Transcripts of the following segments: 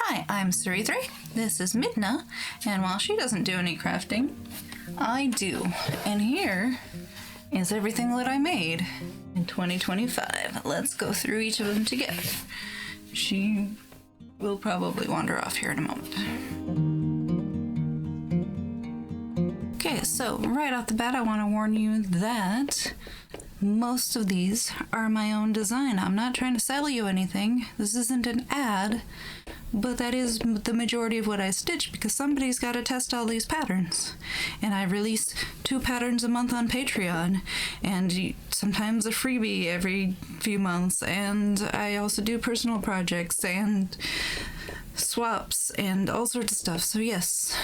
Hi, I'm Suri3. This is Midna, and while she doesn't do any crafting, I do. And here is everything that I made in 2025. Let's go through each of them together. She will probably wander off here in a moment. Okay, so right off the bat, I want to warn you that most of these are my own design. I'm not trying to sell you anything. This isn't an ad, but that is the majority of what I stitch because somebody's got to test all these patterns. And I release 2 patterns a month on Patreon, and sometimes a freebie every few months. And I also do personal projects and swaps and all sorts of stuff. So yes,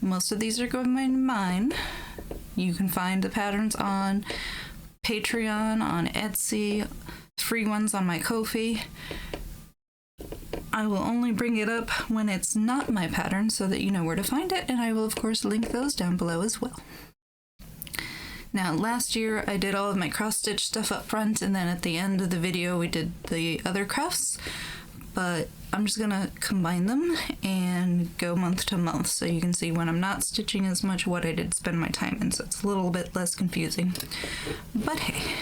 most of these are going to be mine. You can find the patterns on Patreon, on Etsy, free ones on my Ko-fi. I will only bring it up when it's not my pattern so that you know where to find it, and I will of course link those down below as well. Now last year I did all of my cross-stitch stuff up front, and then at the end of the video we did the other crafts, but I'm just gonna combine them and go month to month so you can see when I'm not stitching as much what I did spend my time in, so it's a little bit less confusing. But hey,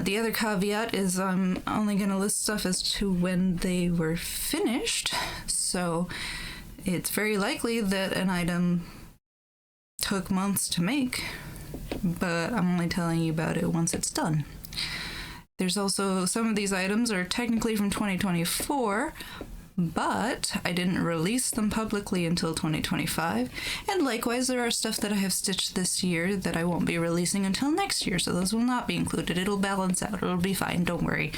the other caveat is I'm only gonna list stuff as to when they were finished, so it's very likely that an item took months to make, but I'm only telling you about it once it's done. There's also some of these items are technically from 2024, but I didn't release them publicly until 2025. And likewise, there are stuff that I have stitched this year that I won't be releasing until next year, so those will not be included. It'll balance out. It'll be fine. Don't worry.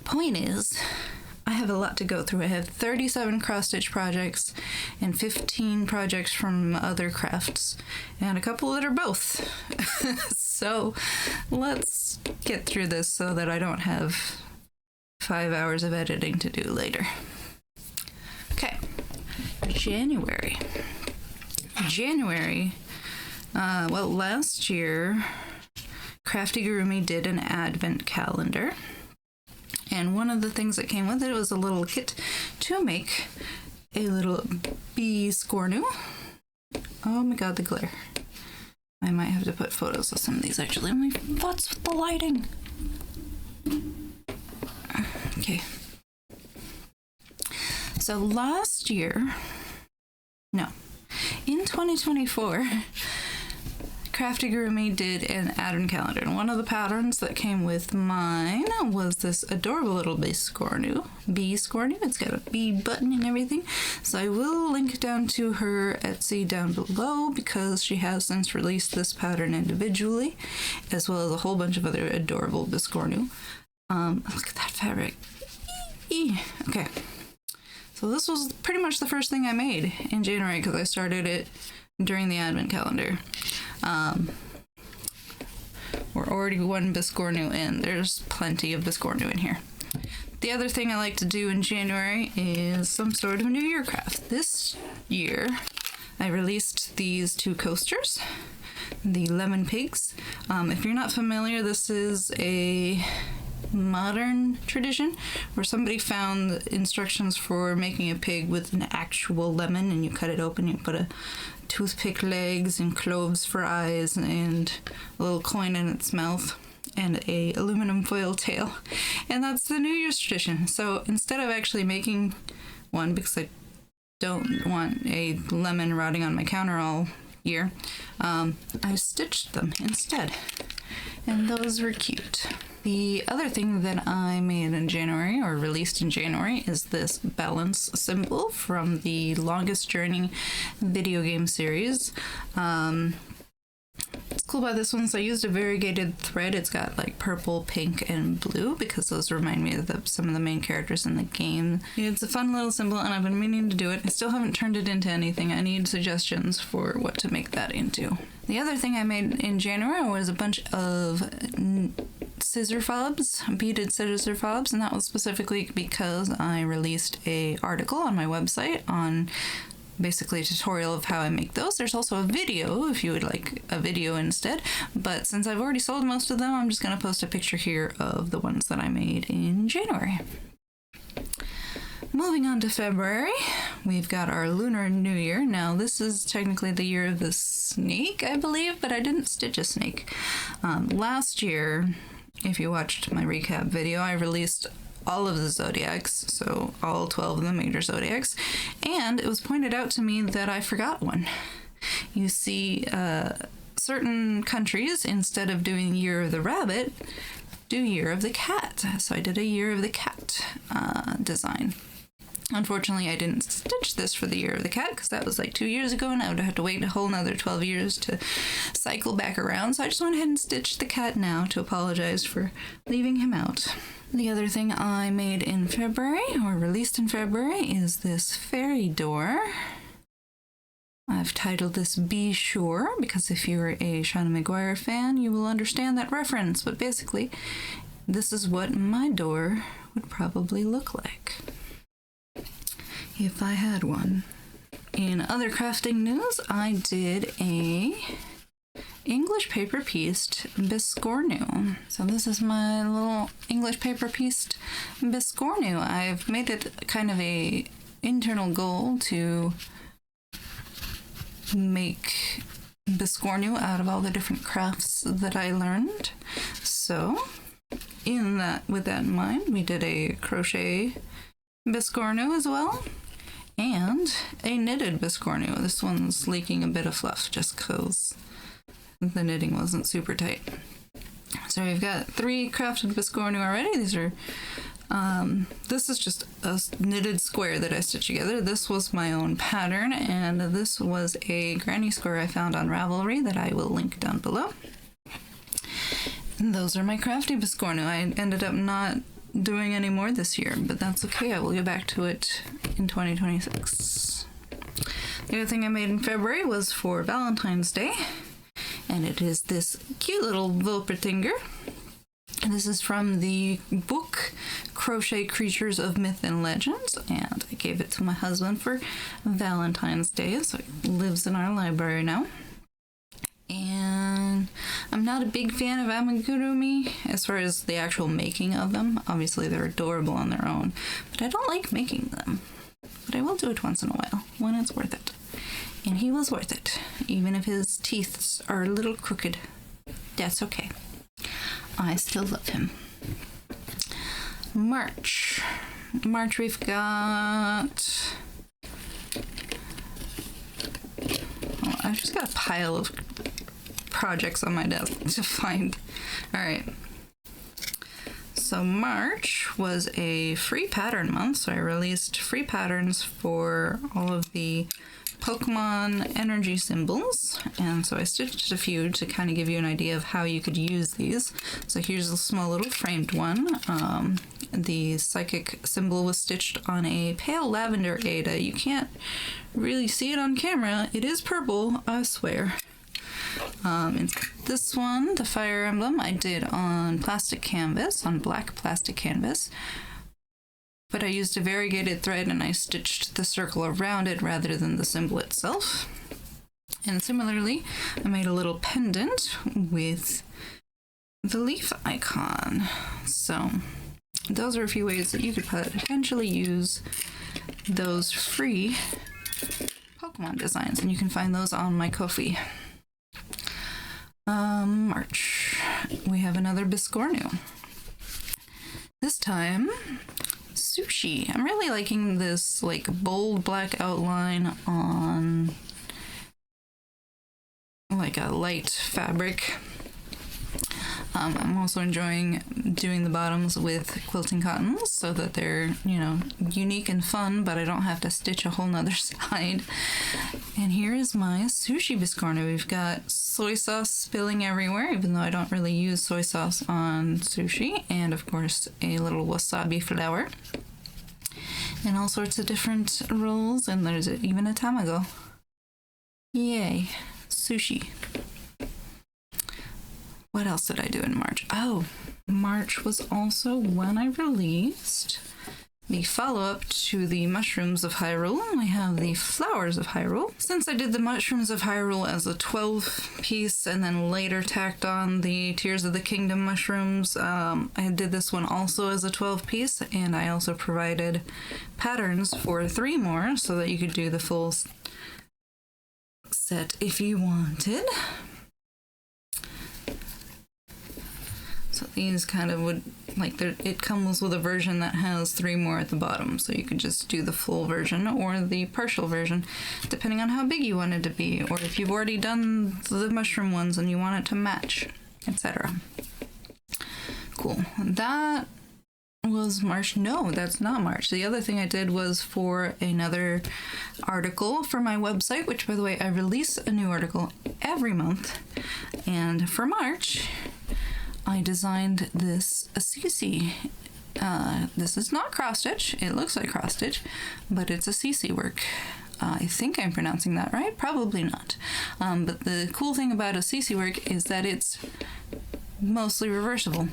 Point is, I have a lot to go through. I have 37 cross-stitch projects and 15 projects from other crafts, and a couple that are both. So let's get through this so that I don't have 5 hours of editing to do later. Okay, January. Well, last year, Crafty Gurumi did an advent calendar. And one of the things that came with it was a little kit to make a little bee scornu. Oh my god, the glare. I might have to put photos of some of these actually. I'm like, what's with the lighting? Okay. So last year, no, in 2024, Crafty Gurumi did an advent calendar, and one of the patterns that came with mine was this adorable little bee scornu. It's got a bee button and everything, so I will link down to her Etsy down below because she has since released this pattern individually, as well as a whole bunch of other adorable biscornu. Look at that fabric. Okay, so this was pretty much the first thing I made in January because I started it during the advent calendar. We're already 1 biscornu in. There's plenty of biscornu in here. The other thing I like to do in January is some sort of New Year craft. This year, I released these 2 coasters, the Lemon Pigs. If you're not familiar, this is a modern tradition where somebody found instructions for making a pig with an actual lemon, and you cut it open, you put a toothpick legs and cloves for eyes and a little coin in its mouth and a aluminum foil tail, and that's the New Year's tradition. So instead of actually making one, because I don't want a lemon rotting on my counter all year, I stitched them instead, and those were cute. The other thing that I made in January, or released in January, is this balance symbol from the Longest Journey video game series. What's cool about this one is I used a variegated thread. It's got like purple, pink, and blue because those remind me of some of the main characters in the game. It's a fun little symbol, and I've been meaning to do it. I still haven't turned it into anything. I need suggestions for what to make that into. The other thing I made in January was a bunch of scissor fobs, beaded scissor fobs, and that was specifically because I released a article on my website on basically a tutorial of how I make those. There's also a video if you would like a video instead, but since I've already sold most of them, I'm just going to post a picture here of the ones that I made in January. Moving on to February, we've got our Lunar New Year. Now, this is technically the year of the snake, I believe, but I didn't stitch a snake. Last year, if you watched my recap video, I released all of the zodiacs, so all 12 of the major zodiacs, and it was pointed out to me that I forgot one. You see, certain countries, instead of doing Year of the Rabbit, do Year of the Cat. So I did a Year of the Cat design. Unfortunately, I didn't stitch this for the Year of the Cat because that was like 2 years ago, and I would have had to wait a whole another 12 years to cycle back around. So I just went ahead and stitched the cat now to apologize for leaving him out. The other thing I made in February, or released in February, is this fairy door. I've titled this Be Sure, because if you're a Shauna Maguire fan, you will understand that reference. But basically, this is what my door would probably look like if I had one. In other crafting news, I did a English paper pieced biscornu. So this is my little English paper pieced biscornu. I've made it kind of a internal goal to make biscornu out of all the different crafts that I learned. So with that in mind, we did a crochet biscornu as well, and a knitted biscornu. This one's leaking a bit of fluff just because the knitting wasn't super tight. So we've got 3 crafted biscornu already. These are this is just a knitted square that I stitched together. This was my own pattern, and this was a granny square I found on Ravelry that I will link down below. And those are my crafty biscornu. I ended up not doing any more this year, but that's okay. I will get back to it in 2026. The other thing I made in February was for Valentine's Day, and it is this cute little Wilpertinger. This is from the book Crochet Creatures of Myth and Legends, and I gave it to my husband for Valentine's Day, so it lives in our library now. And I'm not a big fan of amigurumi as far as the actual making of them. Obviously, they're adorable on their own, but I don't like making them. But I will do it once in a while when it's worth it. And he was worth it, even if his teeth are a little crooked. That's okay. I still love him. March, we've got... Oh, I've just got a pile of projects on my desk to find. Alright. So March was a free pattern month, so I released free patterns for all of the Pokemon energy symbols, and so I stitched a few to kind of give you an idea of how you could use these. So here's a small little framed one. The psychic symbol was stitched on a pale lavender Ada. You can't really see it on camera. It is purple, I swear. And this one, the fire emblem, I did on plastic canvas, on black plastic canvas. But I used a variegated thread and I stitched the circle around it rather than the symbol itself. And similarly, I made a little pendant with the leaf icon. So those are a few ways that you could potentially use those free Pokemon designs, and you can find those on my Ko-fi. March, we have another biscornu. This time, sushi. I'm really liking this like bold black outline on like a light fabric. I'm also enjoying doing the bottoms with quilting cottons so that they're, you know, unique and fun, but I don't have to stitch a whole nother side. And here is my sushi biscornu. We've got soy sauce spilling everywhere, even though I don't really use soy sauce on sushi, and of course a little wasabi flower. And all sorts of different rolls, and there's even a tamago. Yay, sushi. What else did I do in March? Oh, March was also when I released the follow-up to the Mushrooms of Hyrule, I have the Flowers of Hyrule. Since I did the Mushrooms of Hyrule as a 12-piece and then later tacked on the Tears of the Kingdom mushrooms, I did this one also as a 12-piece, and I also provided patterns for 3 more so that you could do the full set if you wanted. So these kind of would, like, it comes with a version that has 3 more at the bottom, so you could just do the full version or the partial version, depending on how big you want it to be, or if you've already done the mushroom ones and you want it to match, etc. Cool. That was March. No, that's not March. The other thing I did was for another article for my website, which, by the way, I release a new article every month, and for March, I designed this CC. This is not cross-stitch. It looks like cross-stitch, but it's a CC work. I think I'm pronouncing that right. Probably not. But the cool thing about a CC work is that it's mostly reversible.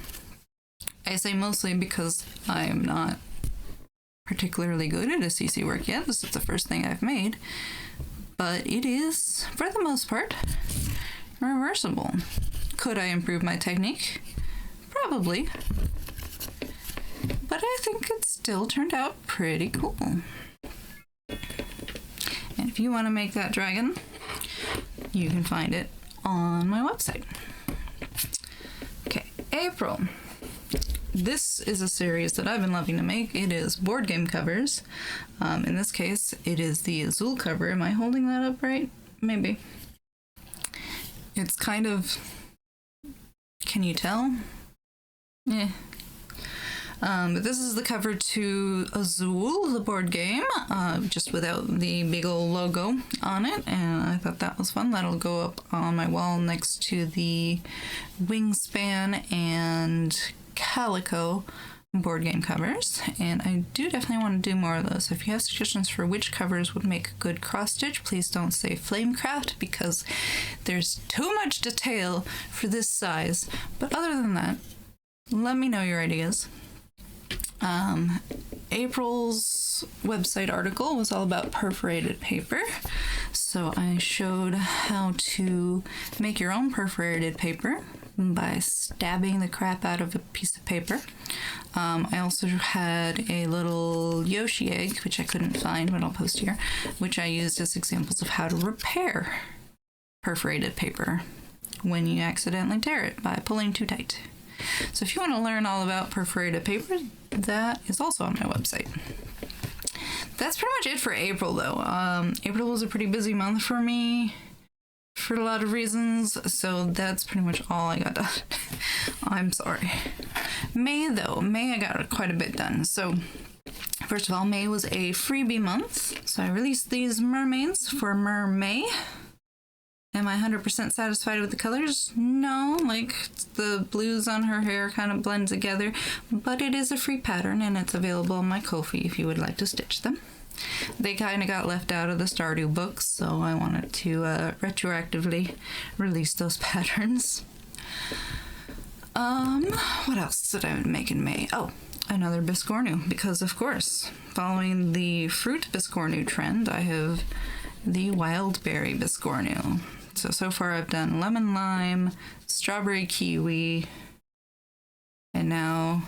I say mostly because I am not particularly good at a CC work yet. This is the first thing I've made. But it is, for the most part, reversible. Could I improve my technique? Probably. But I think it still turned out pretty cool. And if you want to make that dragon, you can find it on my website. Okay, April. This is a series that I've been loving to make. It is board game covers. In this case, it is the Azul cover. Am I holding that up right? Maybe. It's kind of... Can you tell? Yeah. But this is the cover to Azul, the board game, just without the big old logo on it, and I thought that was fun. That'll go up on my wall next to the Wingspan and Calico board game covers, and I do definitely want to do more of those. So if you have suggestions for which covers would make a good cross-stitch, please don't say Flamecraft, because there's too much detail for this size. But other than that, let me know your ideas. April's website article was all about perforated paper, so I showed how to make your own perforated paper by stabbing the crap out of a piece of paper. I also had a little Yoshi egg, which I couldn't find, but I'll post here, which I used as examples of how to repair perforated paper when you accidentally tear it by pulling too tight. So if you want to learn all about perforated paper, that is also on my website. That's pretty much it for April, though. April was a pretty busy month for me for a lot of reasons, so that's pretty much all I got done. I'm sorry. May, though. May I got quite a bit done. So, first of all, May was a freebie month, so I released these mermaids for May. Am I 100% satisfied with the colors? No, like the blues on her hair kind of blend together, but it is a free pattern and it's available on my Ko-fi if you would like to stitch them. They kind of got left out of the Stardew books, so I wanted to retroactively release those patterns. What else did I make in May? Oh, another Biscornu, because of course, following the fruit Biscornu trend, I have the wild berry Biscornu. So far I've done lemon lime, strawberry kiwi, and now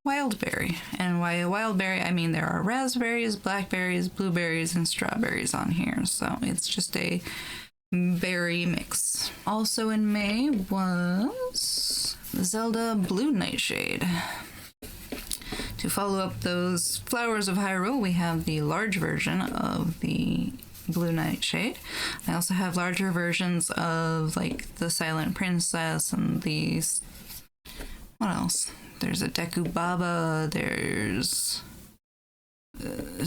wild berry. And by wild berry, I mean there are raspberries, blackberries, blueberries, and strawberries on here. So it's just a berry mix. Also in May was Zelda Blue Nightshade. To follow up those Flowers of Hyrule, we have the large version of the Blue Nightshade. I also have larger versions of like the Silent Princess and these. What else? There's a Deku Baba. There's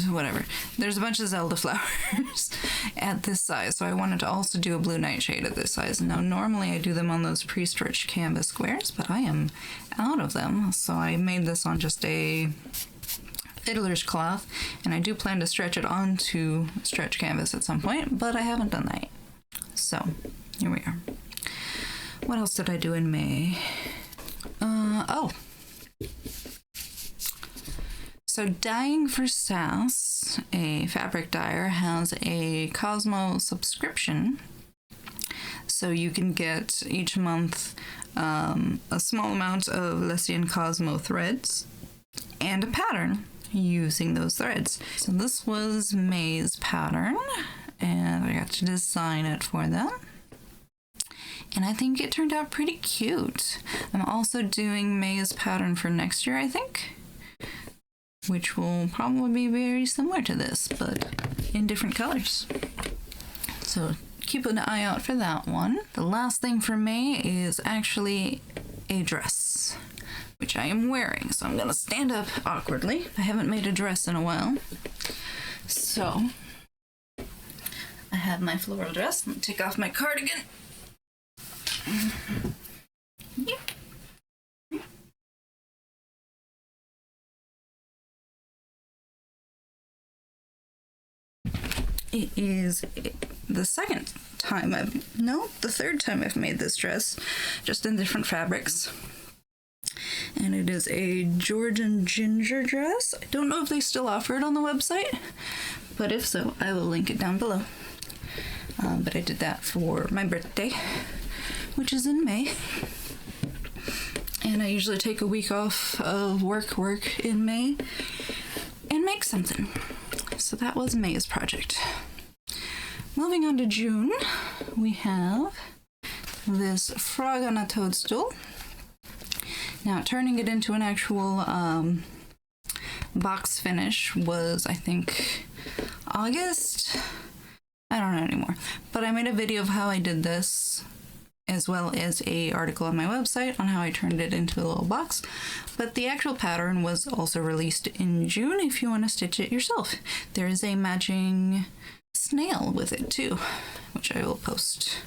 whatever. There's a bunch of Zelda flowers at this size, so I wanted to also do a Blue Nightshade at this size. Now, normally I do them on those pre-stretched canvas squares, but I am out of them, so I made this on just a fiddler's cloth, and I do plan to stretch it onto stretch canvas at some point, but I haven't done that yet. So, here we are. What else did I do in May? So Dyeing for Sass, a fabric dyer, has a Cosmo subscription. So you can get each month a small amount of Lessian Cosmo threads and a pattern using those threads. So this was May's pattern, and I got to design it for them. And I think it turned out pretty cute. I'm also doing May's pattern for next year, I think, which will probably be very similar to this, but in different colors. So keep an eye out for that one. The last thing for May is actually a dress, which I am wearing. So I'm gonna stand up awkwardly. I haven't made a dress in a while. So I have my floral dress. I'm gonna take off my cardigan. Yeah. It is the third time I've made this dress, just in different fabrics. And it is a Georgian ginger dress. I don't know if they still offer it on the website, but if so, I will link it down below. But I did that for my birthday, which is in May. And I usually take a week off of work in May and make something. So that was May's project. Moving on to June, we have this frog on a toadstool. Now, turning it into an actual box finish was, I think, August? I don't know anymore. But I made a video of how I did this, as well as an article on my website on how I turned it into a little box. But the actual pattern was also released in June if you want to stitch it yourself. There is a matching snail with it too, which I will post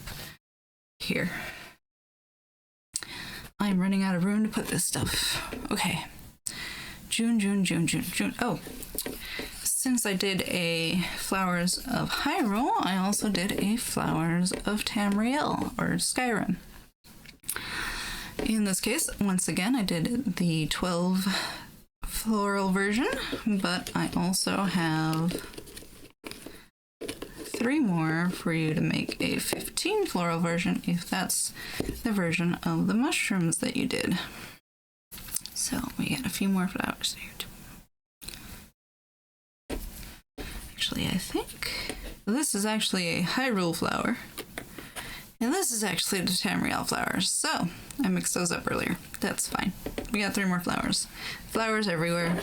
here. I'm running out of room to put this stuff. Okay. June. Oh, since I did a Flowers of Hyrule, I also did a Flowers of Tamriel, or Skyrim. In this case, once again, I did the 12 floral version, but I also have 3 more for you to make a 15 floral version if that's the version of the mushrooms that you did. So we got a few more flowers here too. Actually, I think this is actually a Hyrule flower, and this is actually the Tamriel flowers. So I mixed those up earlier. That's fine. We got 3 more flowers. Flowers everywhere.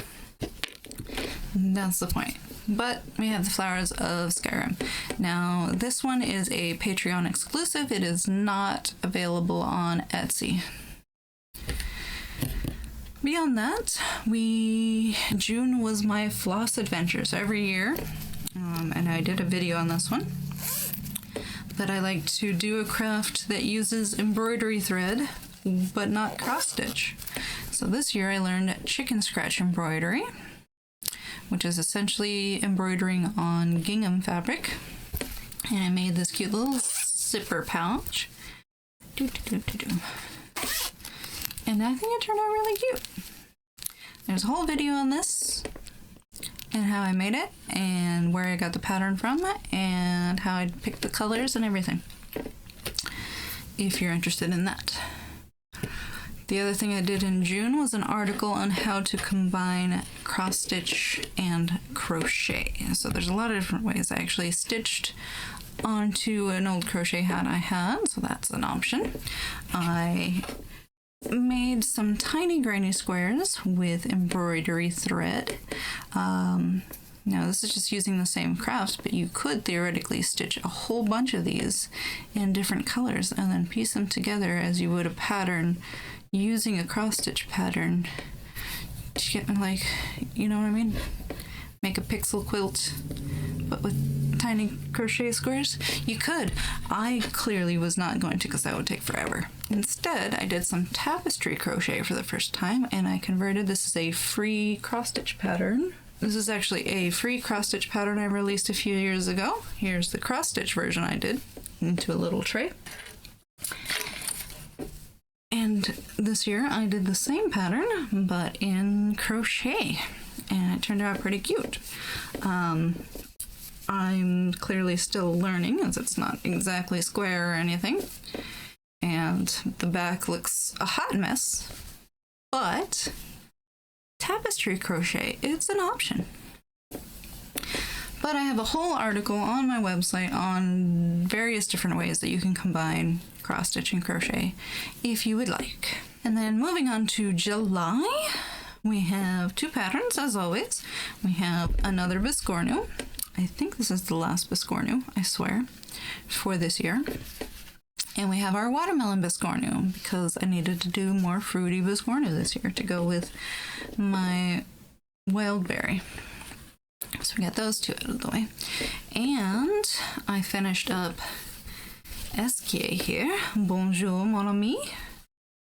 That's the point. But we have the Flowers of Skyrim. Now, this one is a Patreon exclusive. It is not available on Etsy. Beyond that, June was my floss adventure. So every year, and I did a video on this one, but I like to do a craft that uses embroidery thread, but not cross stitch. So this year I learned chicken scratch embroidery, which is essentially embroidering on gingham fabric. And I made this cute little zipper pouch. And I think it turned out really cute. There's a whole video on this, and how I made it, and where I got the pattern from, and how I picked the colors and everything, if you're interested in that. The other thing I did in June was an article on how to combine cross stitch and crochet. So there's a lot of different ways. I actually stitched onto an old crochet hat I had, so that's an option. I made some tiny granny squares with embroidery thread. Now this is just using the same crafts, but you could theoretically stitch a whole bunch of these in different colors and then piece them together as you would a pattern using a cross stitch pattern to get, like, you know what I mean? Make a pixel quilt, but with tiny crochet squares. You could. I clearly was not going to, because that would take forever. Instead, I did some tapestry crochet for the first time, and I converted this as a free cross stitch pattern. This is actually a free cross stitch pattern I released a few years ago. Here's the cross stitch version I did into a little tray. And this year I did the same pattern, but in crochet. and it turned out pretty cute. I'm clearly still learning, as it's not exactly square or anything, and the back looks a hot mess, but tapestry crochet, it's an option. But I have a whole article on my website on various different ways that you can combine cross stitch and crochet if you would like. And then moving on to July, we have 2 patterns as always. We have another Biscornu. I think this is the last Biscornu, I swear, for this year. And we have our watermelon Biscornu because I needed to do more fruity Biscornu this year to go with my wild berry. So we got those 2 out of the way. And I finished up Esquier here. Bonjour, mon ami.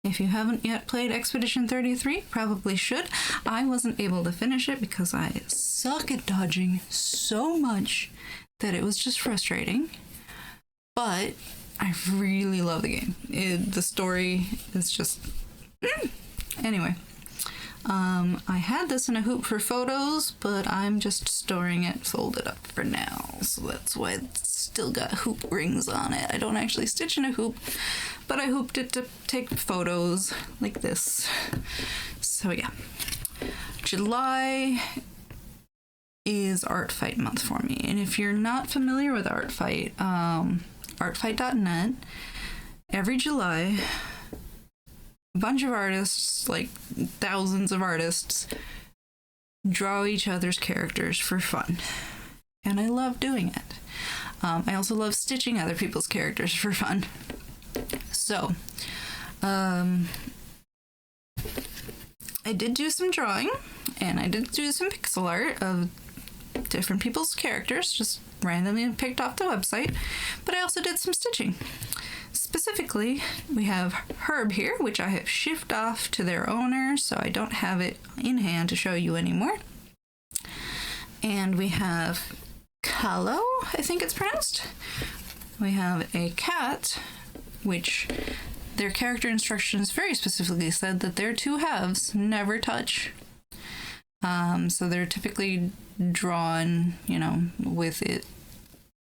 If you haven't yet played Expedition 33, probably should. I wasn't able to finish it because I suck at dodging so much that it was just frustrating. But I really love the game. The story is just... Anyway. I had this in a hoop for photos, but I'm just storing it folded up for now. So that's why it's still got hoop rings on it. I don't actually stitch in a hoop, but I hooped it to take photos like this. So yeah. July is Art Fight month for me. And if you're not familiar with Art Fight, artfight.net, every July, a bunch of artists, like thousands of artists, draw each other's characters for fun. And I love doing it. I also love stitching other people's characters for fun. So, I did do some drawing, and I did do some pixel art of different people's characters, just randomly picked off the website, but I also did some stitching. Specifically, we have Herb here, which I have shipped off to their owner, so I don't have it in hand to show you anymore. And we have Kahlo, I think it's pronounced. We have a cat, which their character instructions very specifically said that their 2 halves never touch. So they're typically drawn, with it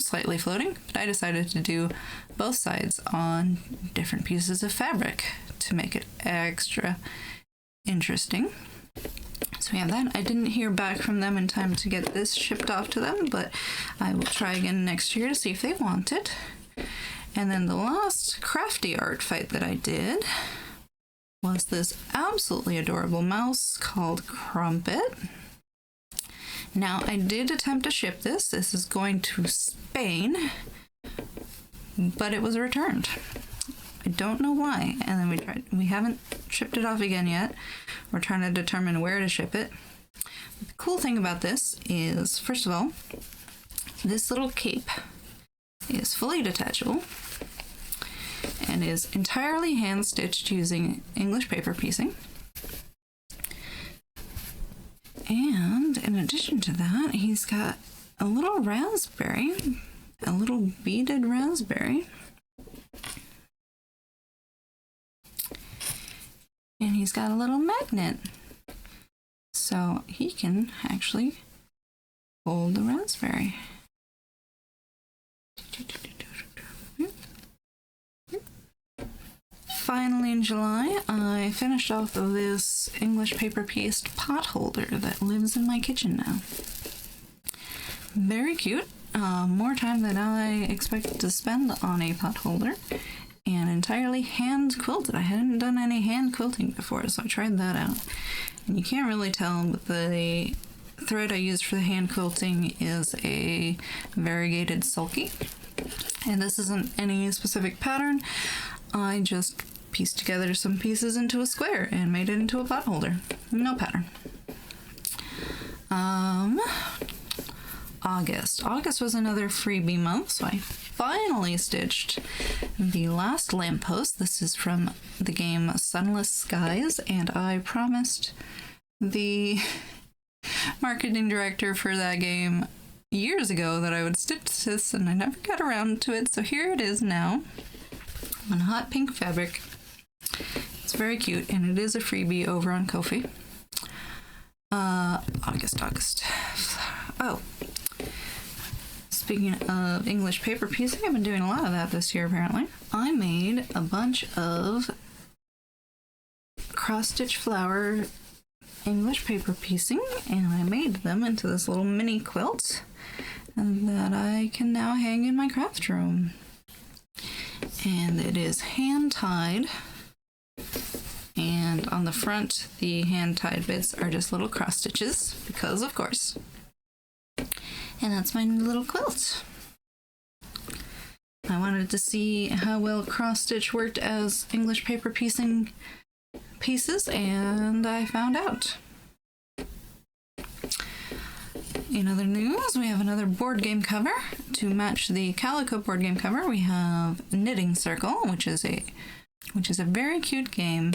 slightly floating, but I decided to do both sides on different pieces of fabric to make it extra interesting. So we have that. I didn't hear back from them in time to get this shipped off to them, but I will try again next year to see if they want it. And then the last crafty art fight that I did was this absolutely adorable mouse called Crumpet. Now, I did attempt to ship this. This is going to Spain, but it was returned. I don't know why. And then we haven't shipped it off again yet. We're trying to determine where to ship it. The cool thing about this is, first of all, this little cape is fully detachable and is entirely hand stitched using English paper piecing. And in addition to that, he's got a little raspberry, a little beaded raspberry. And he's got a little magnet. So he can actually hold the raspberry. Finally, in July, I finished off of this English paper pieced pot holder that lives in my kitchen now. Very cute. More time than I expected to spend on a pot holder, and entirely hand quilted. I hadn't done any hand quilting before, so I tried that out. And you can't really tell, but the thread I used for the hand quilting is a variegated sulky. And this isn't any specific pattern. I just pieced together some pieces into a square and made it into a pot holder. No pattern. August. August was another freebie month, so I finally stitched the last lamppost. This is from the game Sunless Skies, and I promised the marketing director for that game years ago that I would stitch this, and I never got around to it, so here it is now on hot pink fabric. It's very cute, and it is a freebie over on Ko-fi. August. Oh. Speaking of English paper piecing, I've been doing a lot of that this year, apparently. I made a bunch of cross-stitch flower English paper piecing, and I made them into this little mini quilt and that I can now hang in my craft room. And it is hand-tied, and on the front, the hand-tied bits are just little cross stitches, because of course. And that's my little quilt. I wanted to see how well cross-stitch worked as English paper piecing pieces, and I found out. In other news, we have another board game cover. To match the Calico board game cover, we have Knitting Circle, which is a very cute game.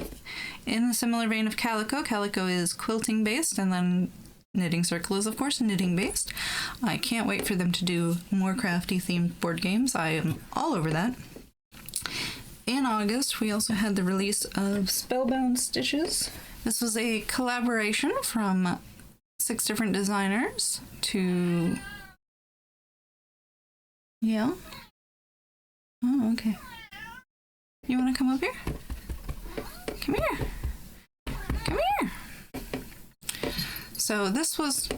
In the similar vein of Calico, Calico is quilting based, and then Knitting Circle is, of course, knitting based. I can't wait for them to do more crafty themed board games. I am all over that. In August, we also had the release of Spellbound Stitches. This was a collaboration from 6 different designers to... Yeah? Oh, okay. You want to come up here? Come here. Come here. So this was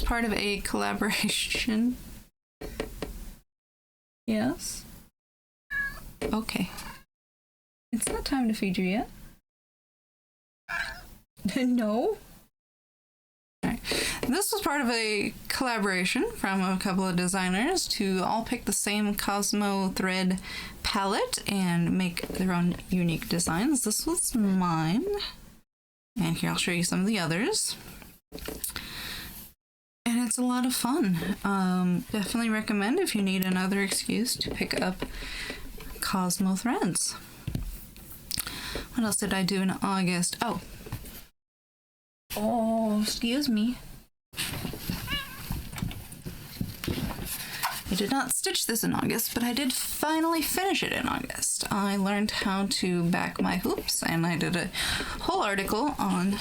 part of a collaboration. Yes? Okay. It's not time to feed you yet. No? Alright. This was part of a collaboration from a couple of designers to all pick the same Cosmo thread palette and make their own unique designs. This was mine. And here I'll show you some of the others. And it's a lot of fun. Definitely recommend if you need another excuse to pick up Cosmo threads. What else did I do in August? Oh, excuse me. I did not stitch this in August, but I did finally finish it in August. I learned how to back my hoops, and I did a whole article on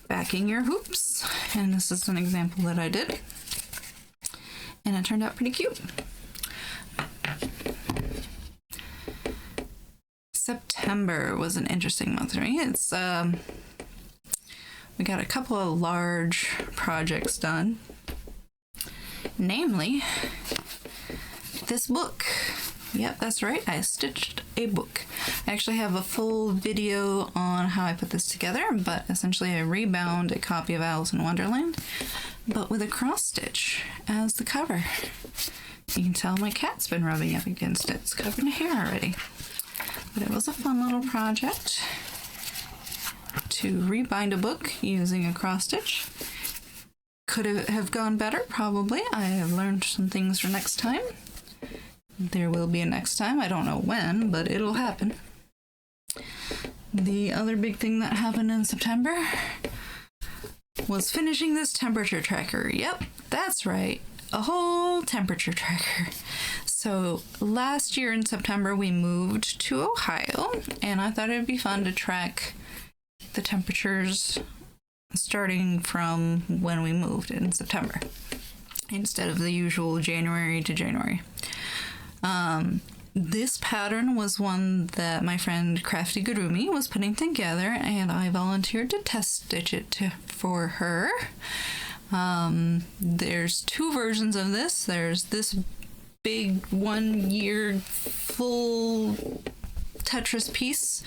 backing your hoops, and this is an example that I did, and it turned out pretty cute. September was an interesting month for me. It's we got a couple of large projects done, namely this book. Yep, that's right, I stitched a book. I actually have a full video on how I put this together, but essentially I rebound a copy of Alice in Wonderland, but with a cross stitch as the cover. You can tell my cat's been rubbing up against it. It's covered in hair already. But it was a fun little project to rebind a book using a cross stitch. Could have gone better, probably. I have learned some things for next time. There will be a next time. I don't know when, but it'll happen. The other big thing that happened in September was finishing this temperature tracker. Yep, that's right. A whole temperature tracker. So last year in September, we moved to Ohio, and I thought it'd be fun to track the temperatures starting from when we moved in September, instead of the usual January to January. This pattern was one that my friend Crafty Gurumi was putting together, and I volunteered to test stitch it for her. There's 2 versions of this. There's this big 1-year full Tetris piece,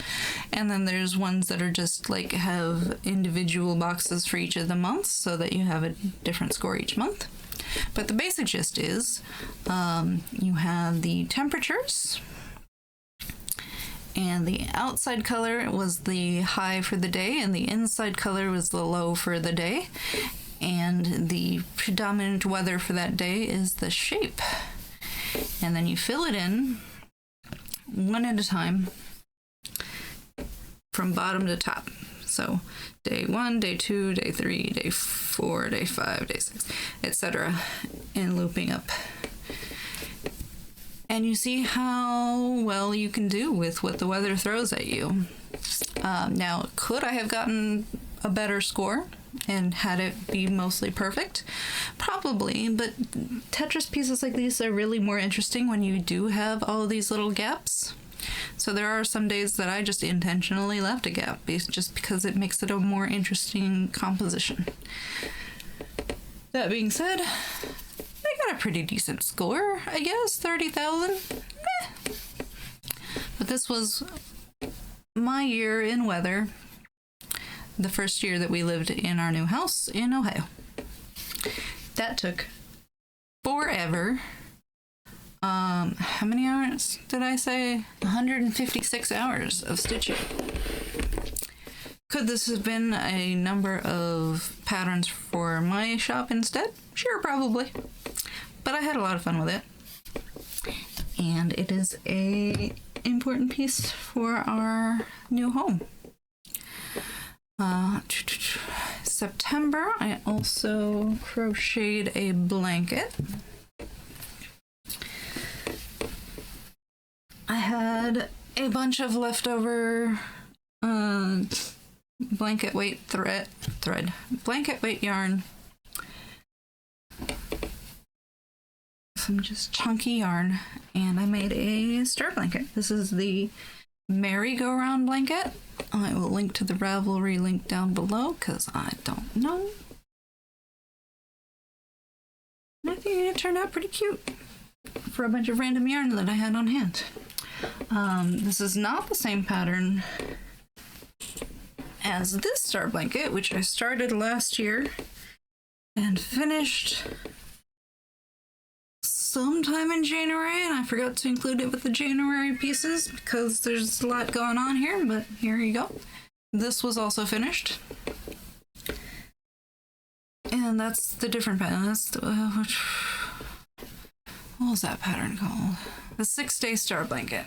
and then there's ones that are just like have individual boxes for each of the months so that you have a different score each month. But the basic gist is you have the temperatures, and the outside color was the high for the day, and the inside color was the low for the day, and the predominant weather for that day is the shape. And then you fill it in one at a time from bottom to top. So day 1, day 2, day 3, day 4, day 5, day 6, etc. and looping up. And you see how well you can do with what the weather throws at you. Now, could I have gotten a better score and had it be mostly perfect? Probably, but Tetris pieces like these are really more interesting when you do have all of these little gaps. So there are some days that I just intentionally left a gap just because it makes it a more interesting composition. That being said, I got a pretty decent score, I guess, 30,000. But this was my year in weather, the first year that we lived in our new house in Ohio. That took forever. How many hours did I say? 156 hours of stitching. Could this have been a number of patterns for my shop instead? Sure, probably. But I had a lot of fun with it. And it is a important piece for our new home. September, I also crocheted a blanket. I had a bunch of leftover blanket weight blanket weight yarn. Some just chunky yarn, and I made a star blanket. This is the merry-go-round blanket. I will link to the Ravelry link down below because I don't know. And I think it turned out pretty cute for a bunch of random yarn that I had on hand. This is not the same pattern as this star blanket, which I started last year and finished sometime in January, and I forgot to include it with the January pieces because there's a lot going on here, but here you go. This was also finished. And that's the different pattern. That's the, what was that pattern called? The 6-day star blanket.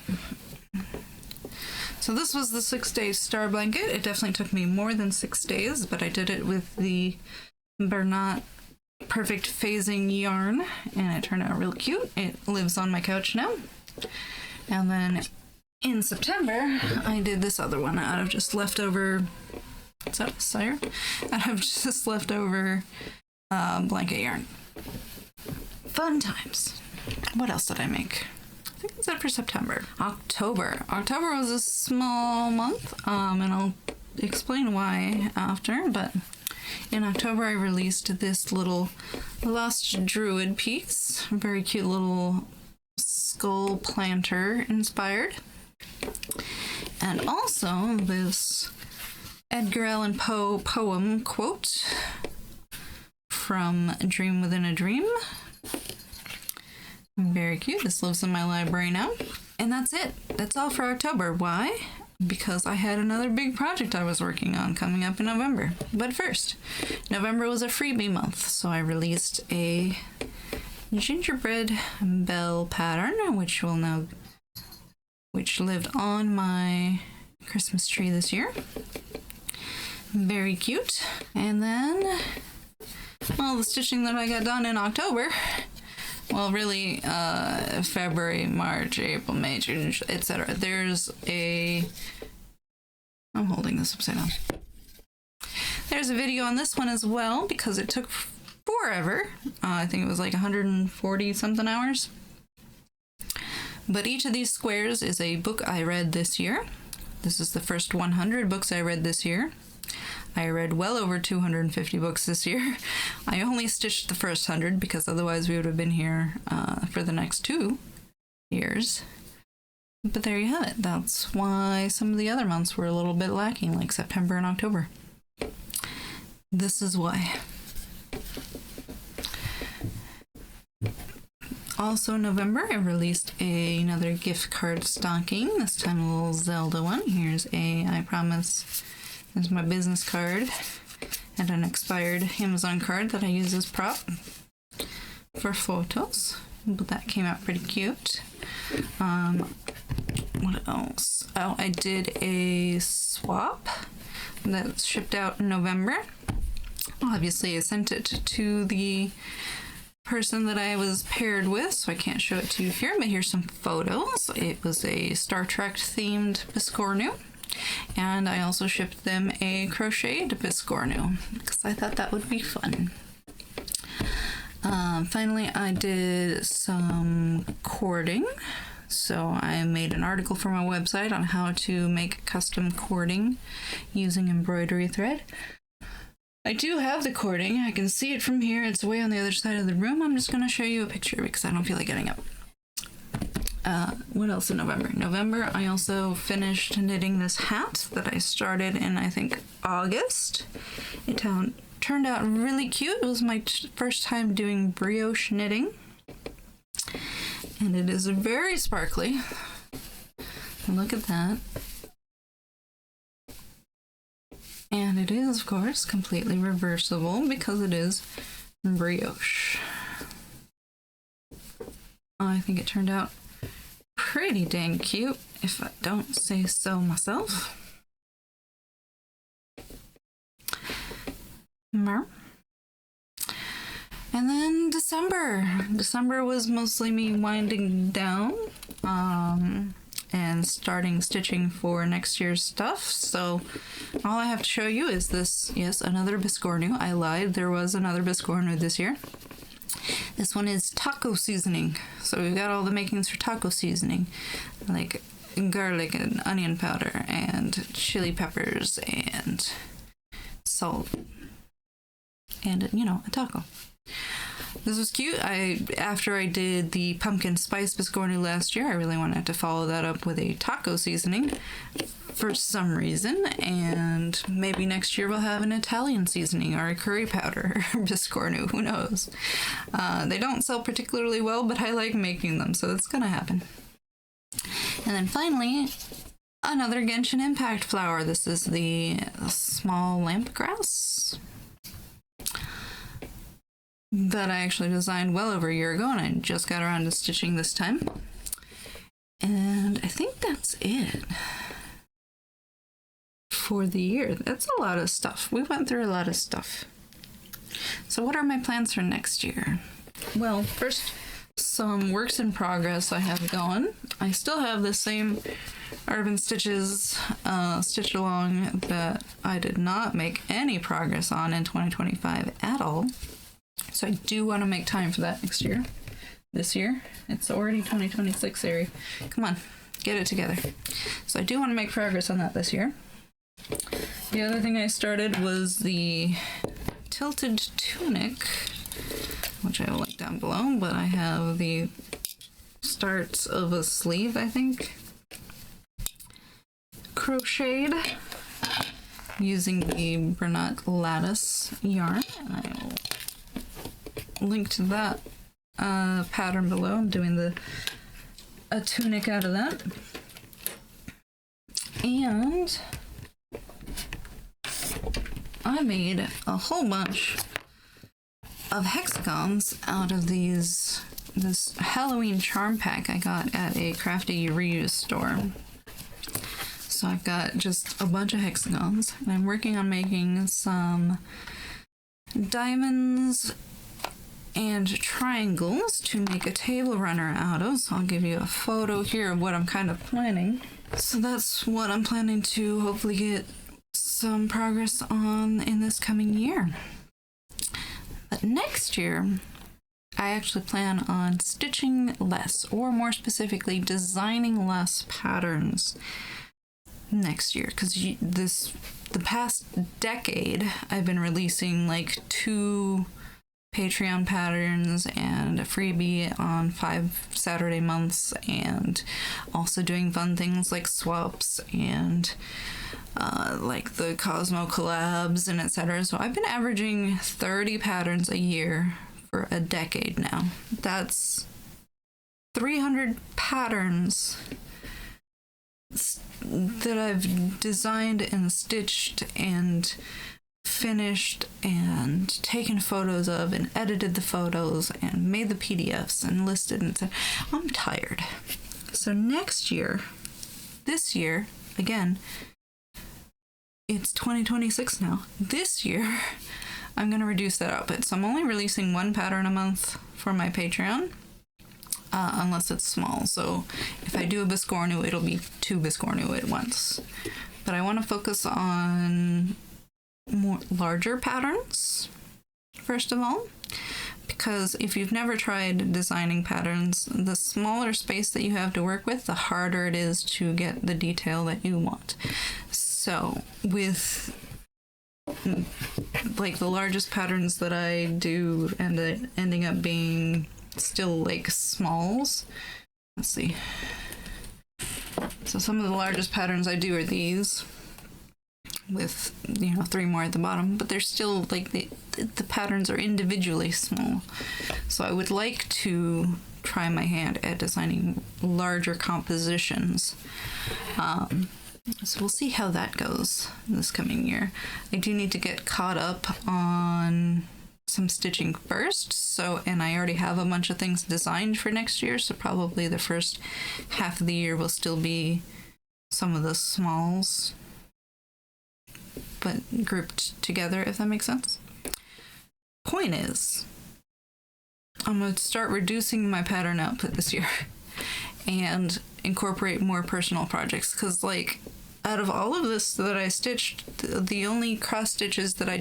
So this was the 6-day star blanket. It definitely took me more than 6 days, but I did it with the Bernat Perfect Phasing yarn, and it turned out real cute. It lives on my couch now. And then in September, I did this other one out of just leftover, is that a sire? Out of just leftover blanket yarn. Fun times. What else did I make? I think that's it for September. October was a small month, and I'll explain why after, but in October I released this little Lost Druid piece. Very cute little skull planter inspired. And also this Edgar Allan Poe poem quote from A Dream Within a Dream. Very cute. This lives in my library now. And that's it. That's all for October. Why? Because I had another big project I was working on coming up in November. But first, November was a freebie month, so I released a gingerbread bell pattern, which lived on my Christmas tree this year. Very cute. And then, well, the stitching that I got done in October, well, really, February, March, April, May, June, etc. I'm holding this upside down. There's a video on this one as well because it took forever. I think it was like 140 something hours. But each of these squares is a book I read this year. This is the first 100 books I read this year. I read well over 250 books this year. I only stitched the first 100 because otherwise we would have been here for the next 2 years. But there you have it. That's why some of the other months were a little bit lacking, like September and October. This is why. Also November, I released another gift card stocking, this time a little Zelda one. Here's I promise. There's my business card and an expired Amazon card that I use as prop for photos. But that came out pretty cute. What else? Oh, I did a swap that shipped out in November. Obviously, I sent it to the person that I was paired with, so I can't show it to you here, but here's some photos. It was a Star Trek themed Biscornu. And I also shipped them a crocheted biscornu because I thought that would be fun. Finally, I did some cording. So I made an article for my website on how to make custom cording using embroidery thread. I do have the cording. I can see it from here. It's way on the other side of the room. I'm just going to show you a picture because I don't feel like getting up. What else in November? November, I also finished knitting this hat that I started in, I think, August. It turned out really cute. It was my first time doing brioche knitting. And it is very sparkly. Look at that. And it is, of course, completely reversible because it is brioche. I think it turned out pretty dang cute, if I don't say so myself. And then December. December was mostly me winding down and starting stitching for next year's stuff. So all I have to show you is this. Yes, another biscornu. I lied. There was another biscornu this year. This one is taco seasoning. So we've got all the makings for taco seasoning, like garlic and onion powder and chili peppers and salt and, you know, a taco. This was cute. After I did the pumpkin spice biscornu last year, I really wanted to follow that up with a taco seasoning for some reason, and maybe next year we'll have an Italian seasoning or a curry powder biscornu, who knows. They don't sell particularly well, but I like making them, so it's gonna happen. And then finally, another Genshin Impact flower. This is the small lamp grass that I actually designed well over a year ago, and I just got around to stitching this time. And I think that's it for the year. That's a lot of stuff. We went through a lot of stuff. So what are my plans for next year? Well, first, some works in progress I have going. I still have the same Urban Stitches stitch along that I did not make any progress on in 2025 at all. So I do want to make time for that next year. This year. It's already 2026, Ari. Come on, get it together. So I do want to make progress on that this year. The other thing I started was the tilted tunic, which I will link down below, but I have the starts of a sleeve, I think, crocheted using the Bernat lattice yarn, and I will link to that pattern below. I'm doing a tunic out of that. And I made a whole bunch of hexagons out of this Halloween charm pack I got at a crafty reuse store. So I've got just a bunch of hexagons, and I'm working on making some diamonds and triangles to make a table runner out of. So I'll give you a photo here of what I'm kind of planning. So that's what I'm planning to hopefully get some progress on in this coming year. But next year, I actually plan on stitching less, or more specifically, designing less patterns next year, because the past decade I've been releasing like 2 Patreon patterns and a freebie on 5 Saturday months, and also doing fun things like swaps and like the Cosmo collabs and etc. So I've been averaging 30 patterns a year for a decade now. That's 300 patterns that I've designed and stitched and finished and taken photos of and edited the photos and made the PDFs and listed and said, I'm tired. So next year, this year, again, it's 2026 now. This year, I'm going to reduce that output. So I'm only releasing 1 pattern a month for my Patreon, unless it's small. So if I do a biscornu, it'll be 2 biscornu at once. but I want to focus on more larger patterns, first of all, because if you've never tried designing patterns, the smaller space that you have to work with, the harder it is to get the detail that you want. So with like the largest patterns that I do ending up being still like smalls. Let's see. So some of the largest patterns I do are these with, 3 more at the bottom, but they're still like the patterns are individually small. So I would like to try my hand at designing larger compositions. So we'll see how that goes this coming year. I do need to get caught up on some stitching first, and I already have a bunch of things designed for next year, so probably the first half of the year will still be some of the smalls, but grouped together, if that makes sense. Point is, I'm going to start reducing my pattern output this year and incorporate more personal projects, because like out of all of this that I stitched, the only cross stitches that I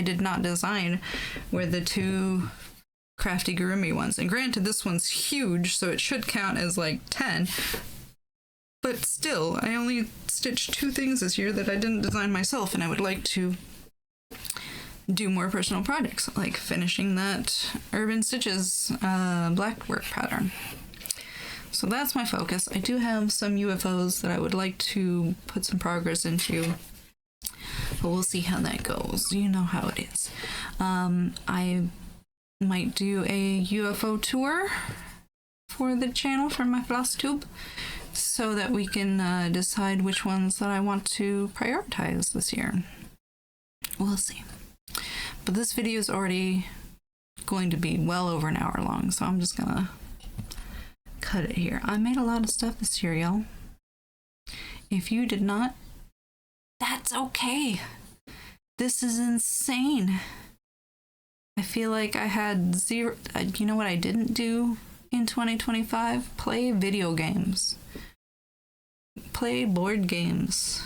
did not design were the 2 crafty gurumi ones. And granted, this one's huge, so it should count as like 10, but still, I only stitched 2 things this year that I didn't design myself, and I would like to do more personal projects, like finishing that Urban Stitches black work pattern. So that's my focus. I do have some UFOs that I would like to put some progress into, but we'll see how that goes. You know how it is. I might do a UFO tour for the channel for my Flosstube, so that we can decide which ones that I want to prioritize this year. We'll see. But this video is already going to be well over an hour long, so I'm just gonna cut it here. I made a lot of stuff this year, y'all. If you did not, that's okay. This is insane. I feel like I had zero. You know what I didn't do in 2025? Play video games. Play board games.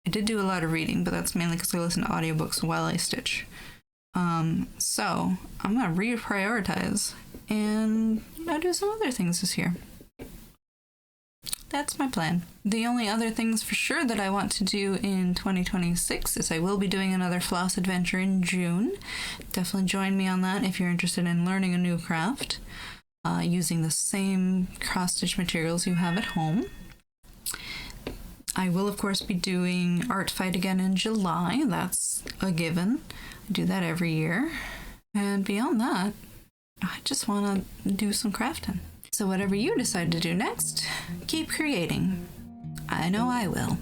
I did do a lot of reading, but that's mainly because I listen to audiobooks while I stitch. So I'm gonna reprioritize and do some other things this year. That's my plan. The only other things for sure that I want to do in 2026 is I will be doing another floss adventure in June. Definitely join me on that if you're interested in learning a new craft using the same cross-stitch materials you have at home. I will, of course, be doing Art Fight again in July. That's a given. I do that every year. And beyond that, I just want to do some crafting. So whatever you decide to do next, keep creating. I know I will.